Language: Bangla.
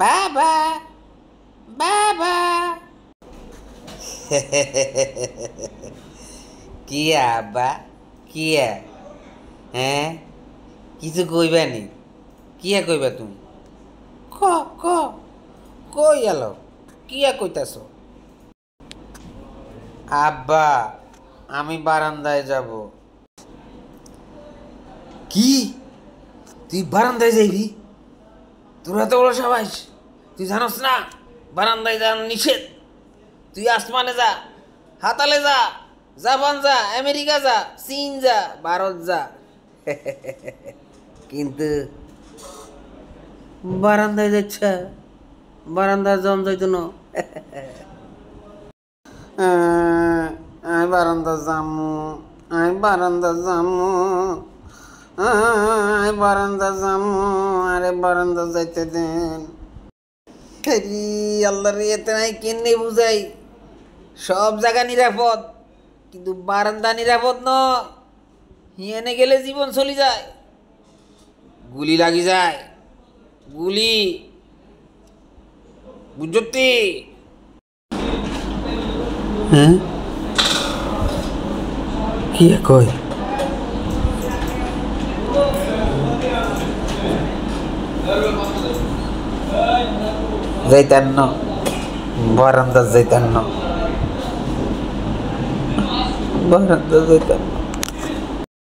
বাবা বাবা কিয়া আব্বা কিয়া হ্যাঁ কিছু কইবা নি কিয়া কইবা তুমি ক ক কই এলো কিয়া কইতাছ আব্বা আমি বারান্দায় যাব কি তুই বারান্দায় যাইবি তোর এত বড় সাবাস তুই জানোস না বারান্দায় যাওয়ার নিষেধ তুই আসমানে যা হাতালে যা জাপান যা আমেরিকা যা চীন যা ভারত যা কিন্তু বারান্দায় যাচ্ছে বারান্দায় জন যাইতো না আমি বারান্দা যামু আমি বারান্দা যামু আমি বারান্দা যামু আরে বারান্দা যাইতে দেন আল্লাহ রে এতে নাই কেনে বুঝাই সব জায়গা নিরাপদ কিন্তু বারান্দা নিরাপদ ন হিয়ানে গেলে জীবন চলি যায় গুলি লাগি যায় গুলি বুঝতি হ্যাঁ কি কই যাইতেন না বারান্দা যাইতেন না বারান্দা যাইতেন না